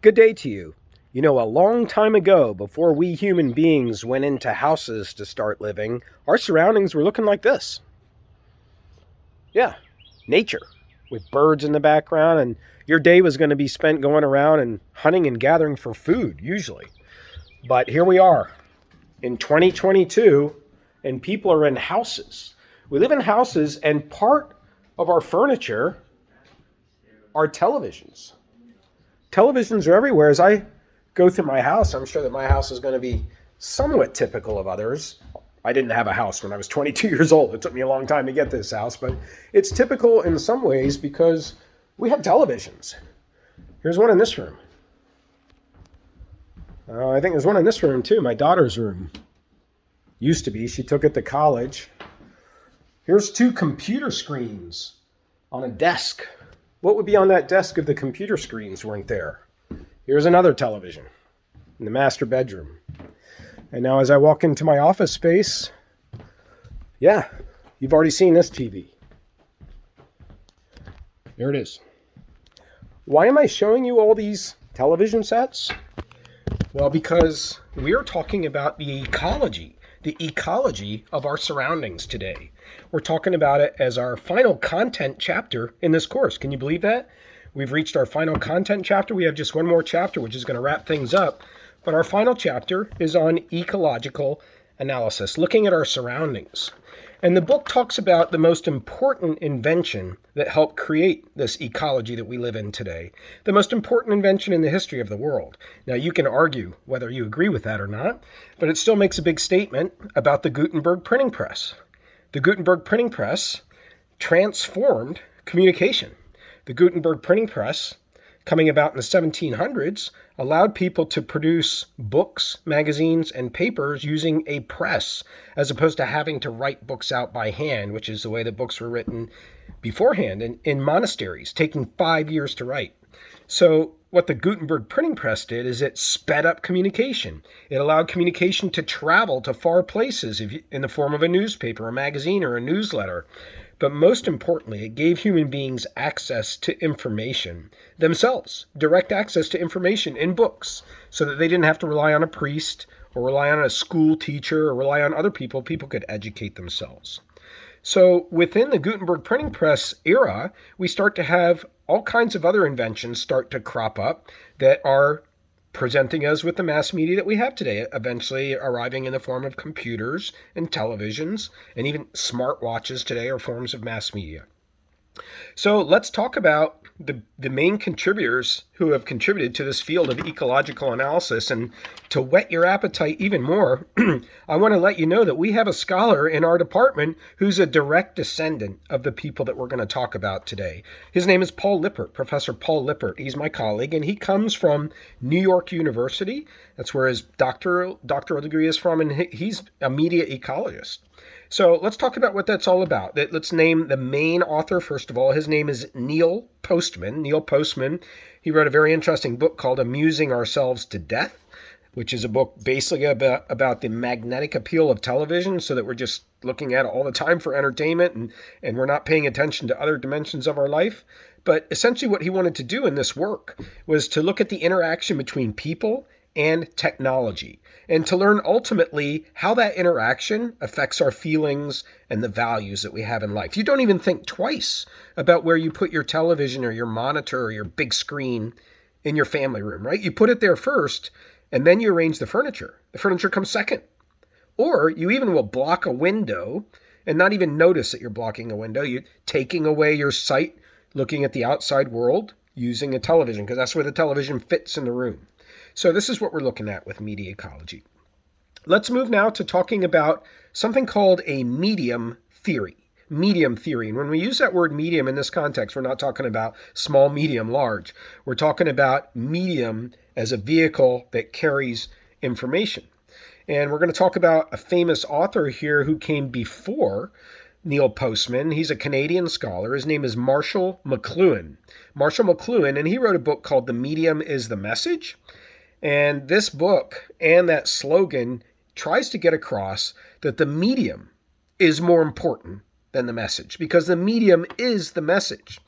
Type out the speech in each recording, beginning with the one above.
Good day to you. You know, a long time ago, before we human beings went into houses to start living, our surroundings were looking like this. Yeah, nature, with birds in the background, and your day was going to be spent going around and hunting and gathering for food, usually. But here we are in 2022, and people are in houses. We live in houses, and part of our furniture are televisions. Televisions are everywhere. As I go through my house, I'm sure that my house is going to be somewhat typical of others. I didn't have a house when I was 22 years old. It took me a long time to get this house, but it's typical in some ways because we have televisions. Here's one in this room. I think there's one in this room too, my daughter's room. Used to be. She took it to college. Here's two computer screens on a desk. What would be on that desk if the computer screens weren't there? Here's another television in the master bedroom. And now as I walk into my office space, yeah, you've already seen this TV. There it is. Why am I showing you all these television sets? Well, because we are talking about the ecology of our surroundings today. We're talking about it as our final content chapter in this course. Can you believe that? We've reached our final content chapter. We have just one more chapter, which is going to wrap things up. But our final chapter is on ecological analysis, looking at our surroundings. And the book talks about the most important invention that helped create this ecology that we live in today, the most important invention in the history of the world. Now, you can argue whether you agree with that or not, but it still makes a big statement about the Gutenberg printing press. The Gutenberg printing press transformed communication. The Gutenberg printing press, coming about in the 1700s, allowed people to produce books, magazines, and papers using a press, as opposed to having to write books out by hand, which is the way that books were written beforehand in monasteries, taking 5 years to write. So what the Gutenberg printing press did is it sped up communication. It allowed communication to travel to far places in the form of a newspaper, a magazine, or a newsletter. But most importantly, it gave human beings access to information themselves, direct access to information in books, so that they didn't have to rely on a priest or rely on a school teacher or rely on other people. People could educate themselves. So within the Gutenberg printing press era, we start to have all kinds of other inventions start to crop up that are presenting us with the mass media that we have today, eventually arriving in the form of computers and televisions, and even smartwatches today are forms of mass media. So let's talk about the main contributors who have contributed to this field of ecological analysis. And to whet your appetite even more, I want to let you know that we have a scholar in our department who's a direct descendant of the people that we're going to talk about today. His name is Paul Lippert, Professor Paul Lippert. He's my colleague, and he comes from New York University. That's where his doctoral degree is from, and he's a media ecologist. So let's talk about what that's all about. Let's name the main author, first of all. His name is Neil Postman. Neil Postman, he wrote a very interesting book called Amusing Ourselves to Death, which is a book basically about the magnetic appeal of television, so that we're just looking at it all the time for entertainment and we're not paying attention to other dimensions of our life. But essentially what he wanted to do in this work was to look at the interaction between people and technology, and to learn ultimately how that interaction affects our feelings and the values that we have in life. You don't even think twice about where you put your television or your monitor or your big screen in your family room, right? You put it there first, and then you arrange the furniture. The furniture comes second. Or you even will block a window and not even notice that you're blocking a window. You're taking away your sight, looking at the outside world using a television, because that's where the television fits in the room. So this is what we're looking at with media ecology. Let's move now to talking about something called a medium theory. Medium theory. And when we use that word medium in this context, we're not talking about small, medium, large. We're talking about medium as a vehicle that carries information. And we're going to talk about a famous author here who came before Neil Postman. He's a Canadian scholar. His name is Marshall McLuhan. Marshall McLuhan, and he wrote a book called The Medium is the Message. And this book and that slogan tries to get across that the medium is more important than the message, because the medium is the message.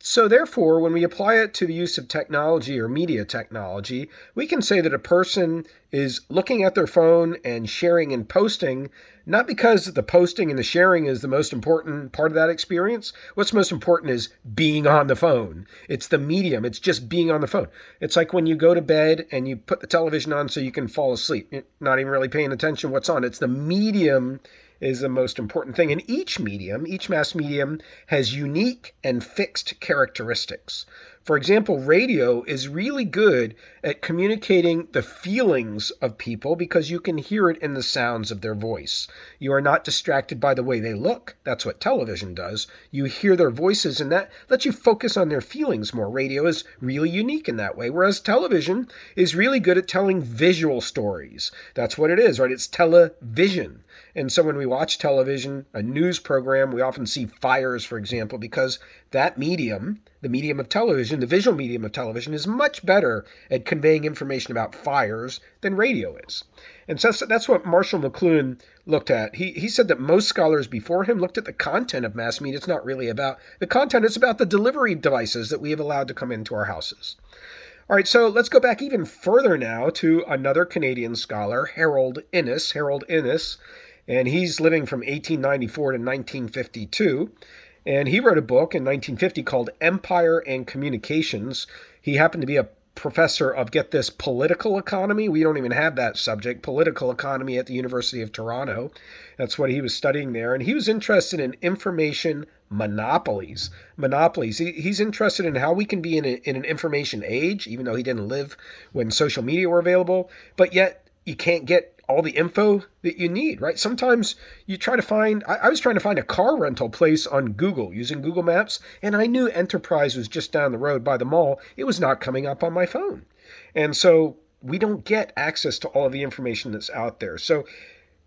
So therefore, when we apply it to the use of technology or media technology, we can say that a person is looking at their phone and sharing and posting, not because the posting and the sharing is the most important part of that experience. What's most important is being on the phone. It's the medium. It's just being on the phone. It's like when you go to bed and you put the television on so you can fall asleep. You're not even really paying attention what's on. It's the medium is the most important thing. And each medium, each mass medium, has unique and fixed characteristics. For example, radio is really good at communicating the feelings of people because you can hear it in the sounds of their voice. You are not distracted by the way they look. That's what television does. You hear their voices, and that lets you focus on their feelings more. Radio is really unique in that way, whereas television is really good at telling visual stories. That's what it is, right? It's television. And so when we watch television, a news program, we often see fires, for example, because that medium, the medium of television, the visual medium of television, is much better at conveying information about fires than radio is. And so that's what Marshall McLuhan looked at. He said that most scholars before him looked at the content of mass media. It's not really about the content, it's about the delivery devices that we have allowed to come into our houses. All right, so let's go back even further now to another Canadian scholar, Harold Innis. And he's living from 1894 to 1952. And he wrote a book in 1950 called Empire and Communications. He happened to be a professor of, get this, political economy. We don't even have that subject, political economy, at the University of Toronto. That's what he was studying there. And he was interested in information monopolies. He's interested in how we can be in an information age, even though he didn't live when social media were available, but yet you can't get all the info that you need, right? Sometimes you try to find, I was trying to find a car rental place on Google using Google Maps, and I knew Enterprise was just down the road by the mall. It was not coming up on my phone. And so we don't get access to all of the information that's out there. So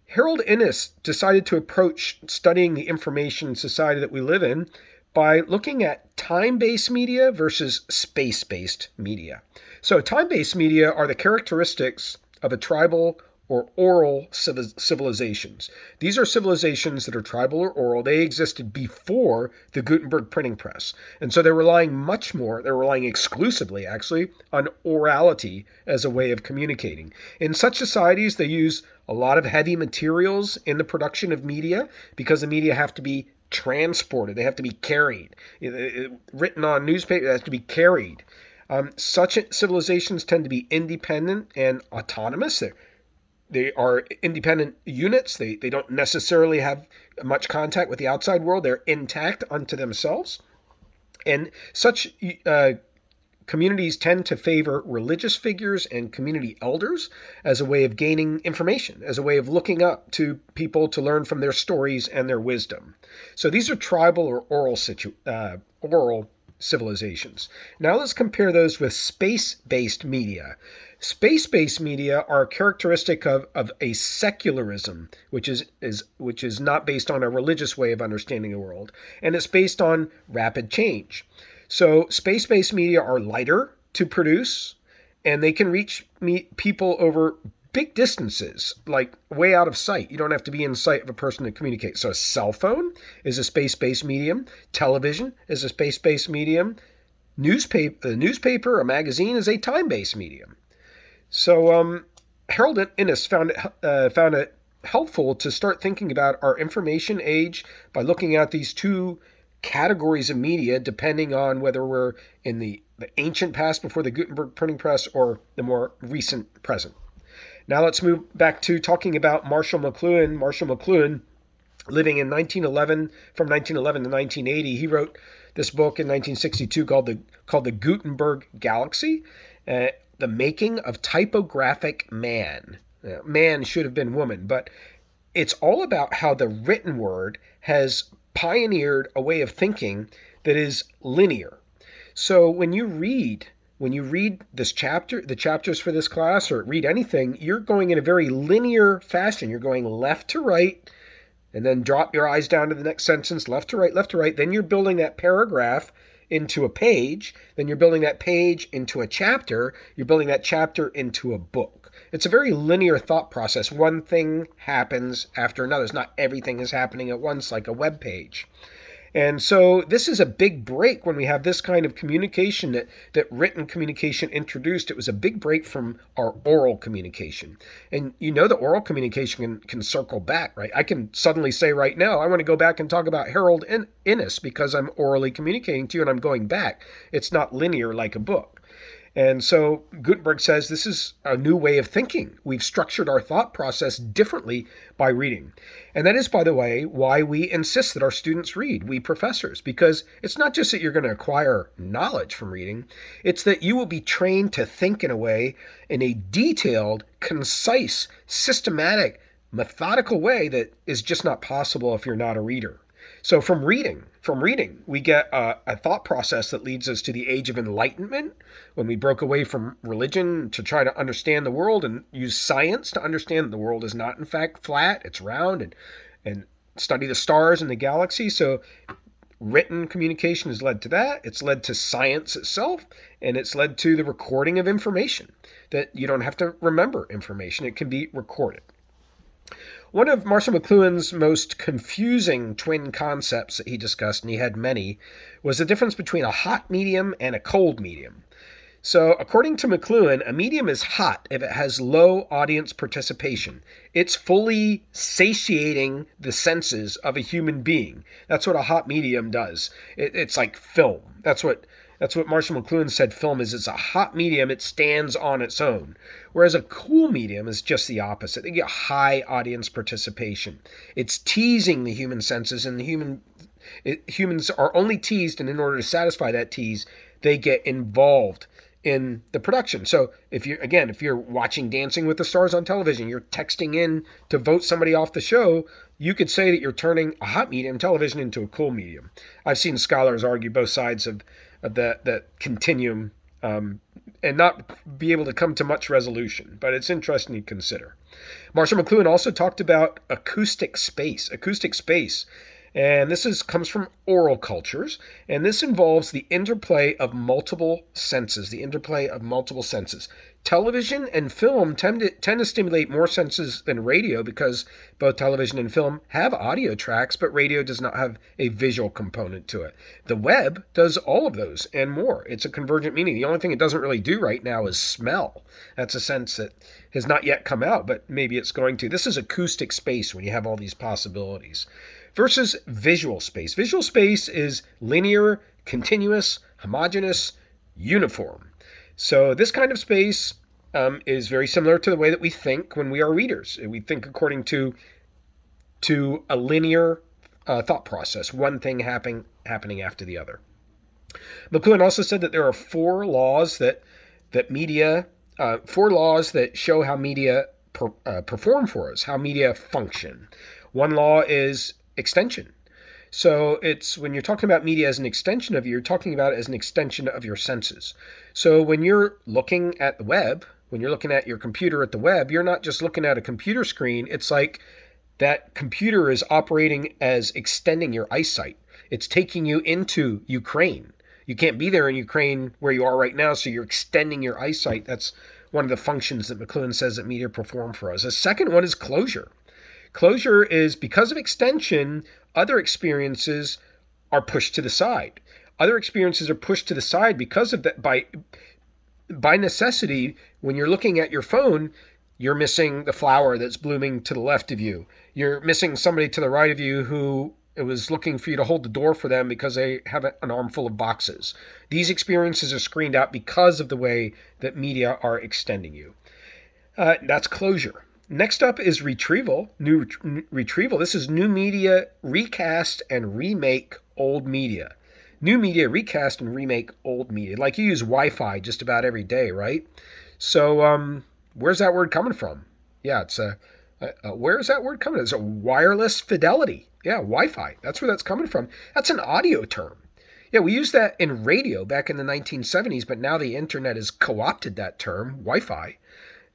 Harold Innis decided to approach studying the information society that we live in by looking at time-based media versus space-based media. So time-based media are the characteristics of a tribal or oral civilizations. These are civilizations that are tribal or oral. They existed before the Gutenberg printing press. And so they're relying exclusively, actually, on orality as a way of communicating. In such societies, they use a lot of heavy materials in the production of media because the media have to be transported. They have to be carried. Written on newspaper, it has to be carried. Such civilizations tend to be independent and autonomous. They are independent units. They don't necessarily have much contact with the outside world. They're intact unto themselves. And such communities tend to favor religious figures and community elders as a way of gaining information, as a way of looking up to people to learn from their stories and their wisdom. So these are tribal or oral civilizations. Now let's compare those with space-based media. Space-based media are characteristic of a secularism, which is not based on a religious way of understanding the world, and it's based on rapid change. So space-based media are lighter to produce, and they can reach people over big distances, like way out of sight. You don't have to be in sight of a person to communicate. So a cell phone is a space-based medium. Television is a space-based medium. A newspaper, a magazine is a time-based medium. So Harold Innis found it helpful to start thinking about our information age by looking at these two categories of media, depending on whether we're in the ancient past before the Gutenberg printing press or the more recent present. Now let's move back to talking about Marshall McLuhan. Marshall McLuhan, living in 1911, from 1911 to 1980, he wrote this book in 1962 called the Gutenberg Galaxy. The Making of Typographic Man. Man should have been woman, but it's all about how the written word has pioneered a way of thinking that is linear. So when you read this chapter, the chapters for this class, or read anything, you're going in a very linear fashion. You're going left to right, and then drop your eyes down to the next sentence, left to right. Then you're building that paragraph into a page, then you're building that page into a chapter, you're building that chapter into a book. It's a very linear thought process. One thing happens after another. It's not everything is happening at once like a web page. And so this is a big break when we have this kind of communication that written communication introduced. It was a big break from our oral communication. And you know the oral communication can circle back, right? I can suddenly say right now, I want to go back and talk about Harold Innis because I'm orally communicating to you and I'm going back. It's not linear like a book. And so Gutenberg says this is a new way of thinking. We've structured our thought process differently by reading. And that is, by the way, why we insist that our students read, we professors, because it's not just that you're going to acquire knowledge from reading, it's that you will be trained to think in a way, in a detailed, concise, systematic, methodical way that is just not possible if you're not a reader. So from reading, we get a thought process that leads us to the age of enlightenment, when we broke away from religion to try to understand the world and use science to understand that the world is not in fact flat, it's round, and study the stars and the galaxy. So written communication has led to that. It's led to science itself, and it's led to the recording of information, that you don't have to remember information. It can be recorded. One of Marshall McLuhan's most confusing twin concepts that he discussed, and he had many, was the difference between a hot medium and a cold medium. So, according to McLuhan, a medium is hot if it has low audience participation. It's fully satiating the senses of a human being. That's what a hot medium does. It's like film. That's what Marshall McLuhan said film is. It's a hot medium. It stands on its own. Whereas a cool medium is just the opposite. They get high audience participation. It's teasing the human senses, and humans are only teased, and in order to satisfy that tease, they get involved in the production. So if you're watching Dancing with the Stars on television, you're texting in to vote somebody off the show, you could say that you're turning a hot medium television into a cool medium. I've seen scholars argue both sides of that continuum and not be able to come to much resolution, but it's interesting to consider. Marshall McLuhan also talked about acoustic space. Acoustic space. And this comes from oral cultures, and this involves the interplay of multiple senses, Television and film tend to stimulate more senses than radio because both television and film have audio tracks, but radio does not have a visual component to it. The web does all of those and more. It's a convergent meaning. The only thing it doesn't really do right now is smell. That's a sense that has not yet come out, but maybe it's going to. This is acoustic space when you have all these possibilities. Versus visual space. Visual space is linear, continuous, homogeneous, uniform. So this kind of space is very similar to the way that we think when we are readers. We think according to a linear thought process, one thing happening after the other. McLuhan also said that there are four laws that show how media perform for us, how media function. One law is extension. So it's when you're talking about media as an extension of you, you're talking about it as an extension of your senses. So when you're looking at the web, when you're looking at your computer at the web, you're not just looking at a computer screen. It's like that computer is operating as extending your eyesight. It's taking you into Ukraine. You can't be there in Ukraine where you are right now, so you're extending your eyesight. That's one of the functions that McLuhan says that media perform for us. The second one is closure. Closure is because of extension, other experiences are pushed to the side. Other experiences are pushed to the side because of that. By necessity, when you're looking at your phone, you're missing the flower that's blooming to the left of you. You're missing somebody to the right of you who was looking for you to hold the door for them because they have an armful of boxes. These experiences are screened out because of the way that media are extending you. That's closure. Next up is retrieval. Retrieval. This is new media recast and remake old media. New media recast and remake old media. Like you use Wi-Fi just about every day, right? So where's that word coming from? Yeah, it's where is that word coming from? It's a wireless fidelity. Yeah, Wi-Fi. That's where that's coming from. That's an audio term. Yeah, we used that in radio back in the 1970s, but now the internet has co-opted that term, Wi-Fi.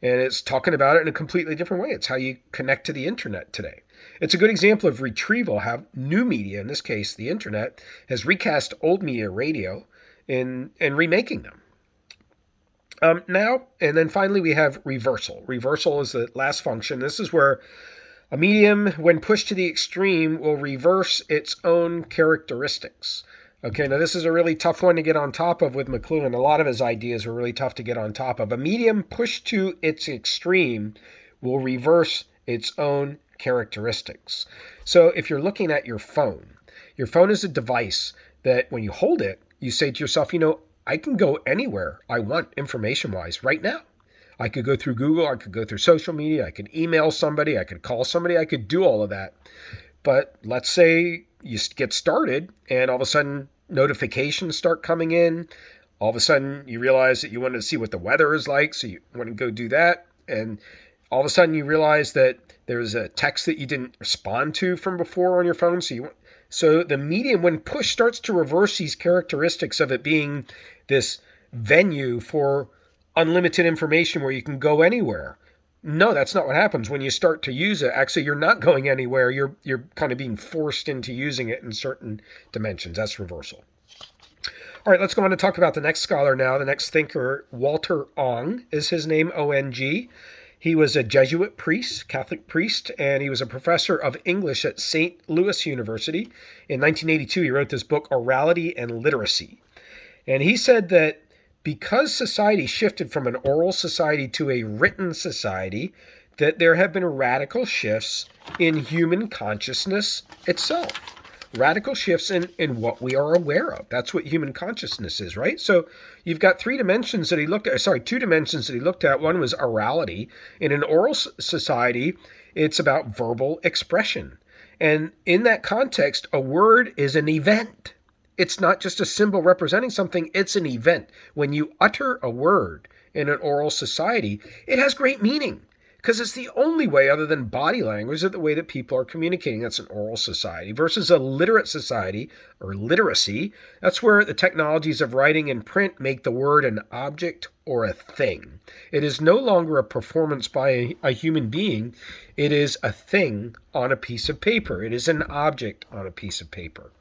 And it's talking about it in a completely different way. It's how you connect to the internet today. It's a good example of retrieval, how new media, in this case the internet, has recast old media, radio, and remaking them. Now, and then finally we have reversal. Reversal is the last function. This is where A medium, when pushed to the extreme, will reverse its own characteristics. Okay, now this is a really tough one to get on top of with McLuhan. A lot of his ideas were really tough to get on top of. A medium pushed to its extreme will reverse its own characteristics. So if you're looking at your phone is a device that when you hold it, you say to yourself, I can go anywhere I want information-wise right now. I could go through Google, I could go through social media, I could email somebody, I could call somebody, I could do all of that. But let's say you get started and all of a sudden notifications start coming in. All of a sudden you realize that you want to see what the weather is like, so you want to go do that. And all of a sudden you realize that there's a text that you didn't respond to from before on your phone. So the medium, when pushed, starts to reverse these characteristics of it being this venue for unlimited information where you can go anywhere. No, that's not what happens when you start to use it. Actually, you're not going anywhere. You're kind of being forced into using it in certain dimensions. That's reversal. All right, let's go on to talk about the next scholar now. The next thinker, Walter Ong is his name, O-N-G. He was a Jesuit priest, Catholic priest, and he was a professor of English at St. Louis University. In 1982, he wrote this book, Orality and Literacy. And he said that because society shifted from an oral society to a written society, that there have been radical shifts in human consciousness itself. Radical shifts in what we are aware of. That's what human consciousness is, right? So you've got two dimensions that he looked at. One was orality. In an oral society, it's about verbal expression. And in that context, a word is an event. It's not just a symbol representing something, it's an event. When you utter a word in an oral society, it has great meaning because it's the only way other than body language that the way that people are communicating. That's an oral society versus a literate society or literacy. That's where the technologies of writing and print make the word an object or a thing. It is no longer a performance by a human being. It is a thing on a piece of paper. It is an object on a piece of paper.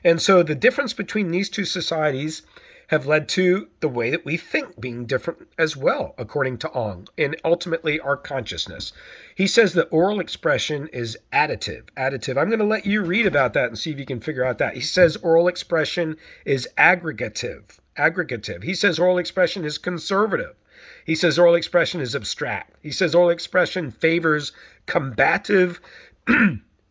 And so the difference between these two societies have led to the way that we think being different as well, according to Ong, and ultimately our consciousness. He says that oral expression is additive. I'm going to let you read about that and see if you can figure out that. He says oral expression is aggregative. He says oral expression is conservative. He says oral expression is abstract. He says oral expression favors combative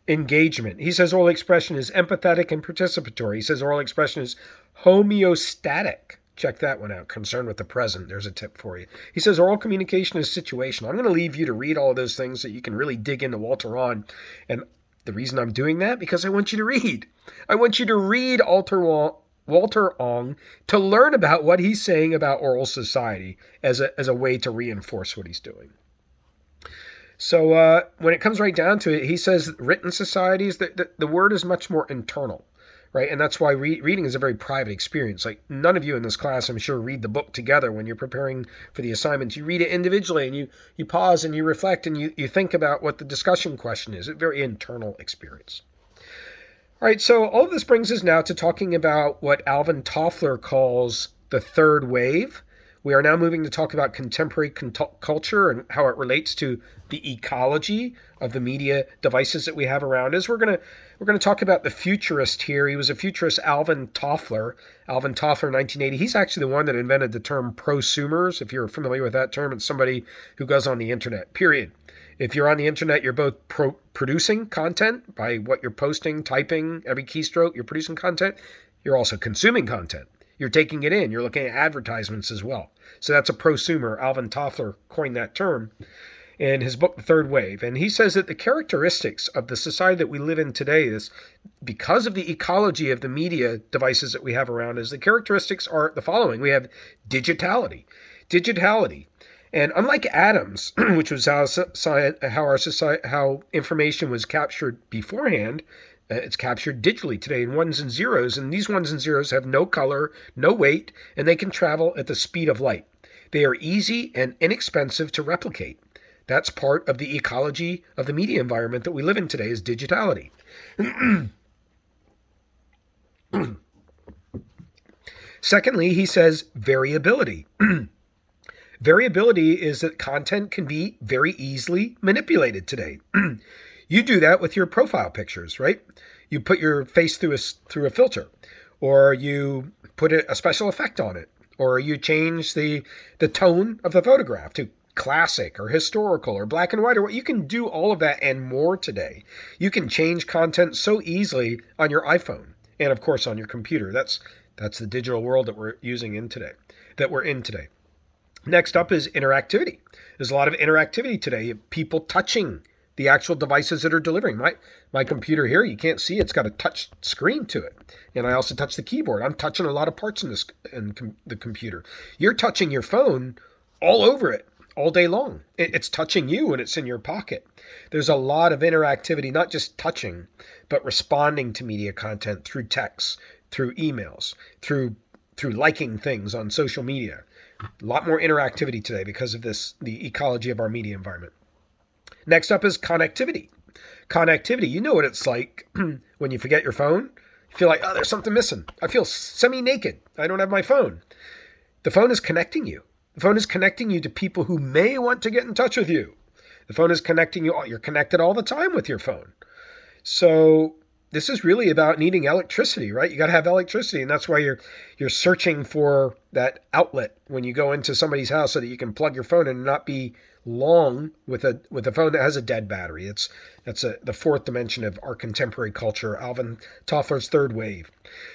engagement. He says oral expression is empathetic and participatory. He says oral expression is homeostatic. Check that one out. Concerned with the present. There's a tip for you. He says oral communication is situational. I'm going to leave you to read all of those things so you can really dig into Walter Ong. And the reason I'm doing that, because I want you to read. I want you to read Walter Ong to learn about what he's saying about oral society as a way to reinforce what he's doing. So when it comes right down to it, he says written societies, the word is much more internal, right? And that's why reading is a very private experience. Like none of you in this class, I'm sure, read the book together when you're preparing for the assignments. You read it individually and you pause and you reflect and you think about what the discussion question is. A very internal experience. All right, so all of this brings us now to talking about what Alvin Toffler calls the third wave. We are now moving to talk about contemporary culture and how it relates to the ecology of the media devices that we have around us. We're going to talk about the futurist here. He was a futurist, Alvin Toffler, 1980. He's actually the one that invented the term prosumers. If you're familiar with that term, it's somebody who goes on the internet, period. If you're on the internet, you're both producing content by what you're posting, typing, every keystroke, you're producing content. You're also consuming content. You're taking it in. You're looking at advertisements as well. So that's a prosumer. Alvin Toffler coined that term in his book, The Third Wave. And he says that the characteristics of the society that we live in today is because of the ecology of the media devices that we have around us. The characteristics are the following. We have digitality. And unlike atoms, which was how information was captured beforehand, it's captured digitally today in ones and zeros, and these ones and zeros have no color, no weight, and they can travel at the speed of light. They are easy and inexpensive to replicate. That's part of the ecology of the media environment that we live in today is digitality. Secondly, he says variability. Variability is that content can be very easily manipulated today. You do that with your profile pictures, right? You put your face through a filter, or you put a special effect on it, or you change the tone of the photograph to classic or historical or black and white, or what. You can do all of that and more today. You can change content so easily on your iPhone and of course on your computer. That's the digital world that we're in today. Next up is interactivity. There's a lot of interactivity today. People touching the actual devices that are delivering. My computer here, you can't see, it's got a touch screen to it. And I also touch the keyboard. I'm touching a lot of parts in the computer. You're touching your phone all over it all day long. It's touching you when it's in your pocket. There's a lot of interactivity, not just touching, but responding to media content through texts, through emails, through liking things on social media. A lot more interactivity today because of the ecology of our media environment. Next up is connectivity. Connectivity, you know what it's like when you forget your phone. You feel like, oh, there's something missing. I feel semi-naked. I don't have my phone. The phone is connecting you. The phone is connecting you to people who may want to get in touch with you. The phone is connecting you. You're connected all the time with your phone. So this is really about needing electricity, right? You got to have electricity, and that's why you're searching for that outlet when you go into somebody's house so that you can plug your phone in and not be long with a phone that has a dead battery. That's the fourth dimension of our contemporary culture, Alvin Toffler's third wave.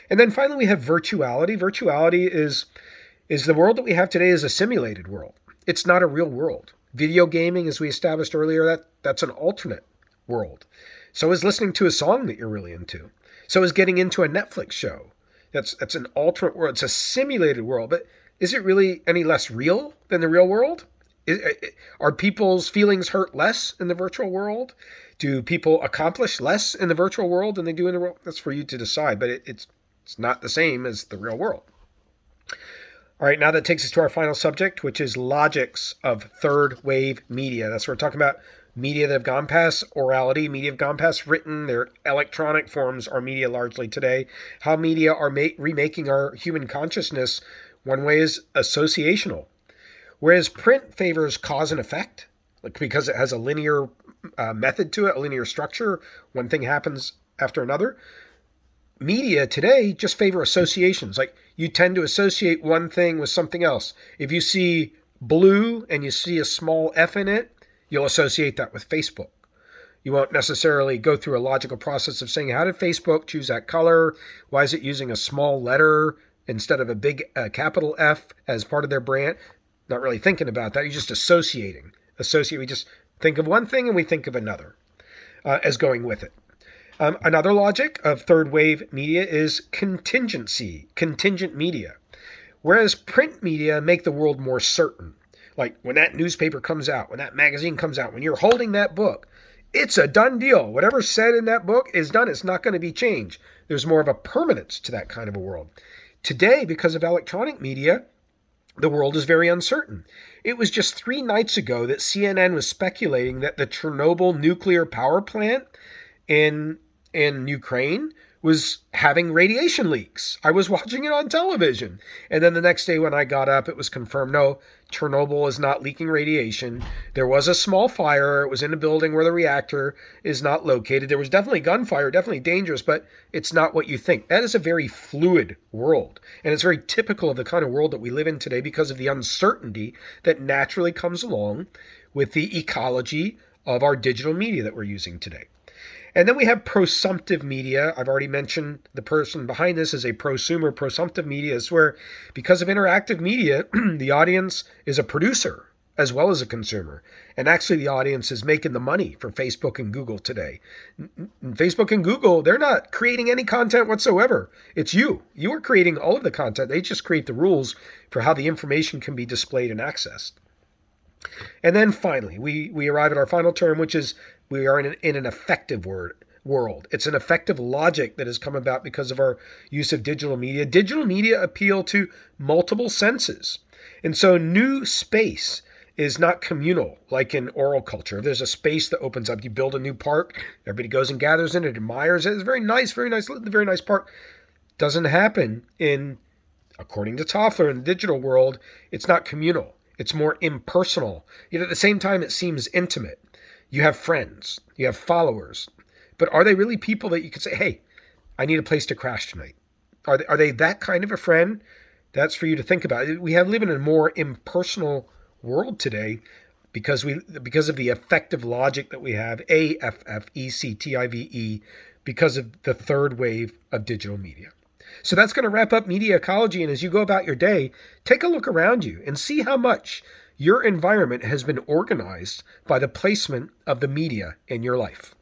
And then finally we have virtuality. Virtuality is the world that we have today is a simulated world. It's not a real world. Video gaming, as we established earlier, that's an alternate world. So is listening to a song that you're really into. So is getting into a Netflix show. That's an alternate world. It's a simulated world. But is it really any less real than the real world? Are people's feelings hurt less in the virtual world? Do people accomplish less in the virtual world than they do in the world? That's for you to decide. But it's not the same as the real world. All right, now that takes us to our final subject, which is logics of third wave media. That's what we're talking about. Media that have gone past orality, media have gone past written, their electronic forms are media largely today. How media are remaking our human consciousness, one way is associational. Whereas print favors cause and effect, like because it has a linear method to it, a linear structure, one thing happens after another. Media today just favor associations. Like you tend to associate one thing with something else. If you see blue and you see a small F in it, you'll associate that with Facebook. You won't necessarily go through a logical process of saying, how did Facebook choose that color? Why is it using a small letter instead of a big capital F as part of their brand? Not really thinking about that. You're just associating. We just think of one thing and we think of another as going with it. Another logic of third wave media is contingent media. Whereas print media make the world more certain. Like when that newspaper comes out, when that magazine comes out, when you're holding that book, it's a done deal. Whatever's said in that book is done. It's not going to be changed. There's more of a permanence to that kind of a world. Today, because of electronic media, the world is very uncertain. It was just 3 nights ago that CNN was speculating that the Chernobyl nuclear power plant in Ukraine was having radiation leaks. I was watching it on television. And then the next day when I got up, it was confirmed, no, Chernobyl is not leaking radiation. There was a small fire. It was in a building where the reactor is not located. There was definitely gunfire, definitely dangerous, but it's not what you think. That is a very fluid world. And it's very typical of the kind of world that we live in today because of the uncertainty that naturally comes along with the ecology of our digital media that we're using today. And then we have prosumptive media. I've already mentioned the person behind this is a prosumer. Prosumptive media is where, because of interactive media, the audience is a producer as well as a consumer. And actually the audience is making the money for Facebook and Google today. Facebook and Google, they're not creating any content whatsoever. It's you. You are creating all of the content. They just create the rules for how the information can be displayed and accessed. And then finally, we arrive at our final term, which is we are in an effective world. It's an effective logic that has come about because of our use of digital media. Digital media appeal to multiple senses. And so new space is not communal like in oral culture. If there's a space that opens up, you build a new park, everybody goes and gathers in it, admires it. It's very nice park. Doesn't happen according to Toffler, in the digital world. It's not communal. It's more impersonal. Yet at the same time, it seems intimate. You have friends, you have followers, but are they really people that you could say, hey, I need a place to crash tonight? Are they that kind of a friend? That's for you to think about. We live in a more impersonal world today because of the effective logic that we have, AFFECTIVE, because of the third wave of digital media. So that's going to wrap up media ecology. And as you go about your day, take a look around you and see how much your environment has been organized by the placement of the media in your life.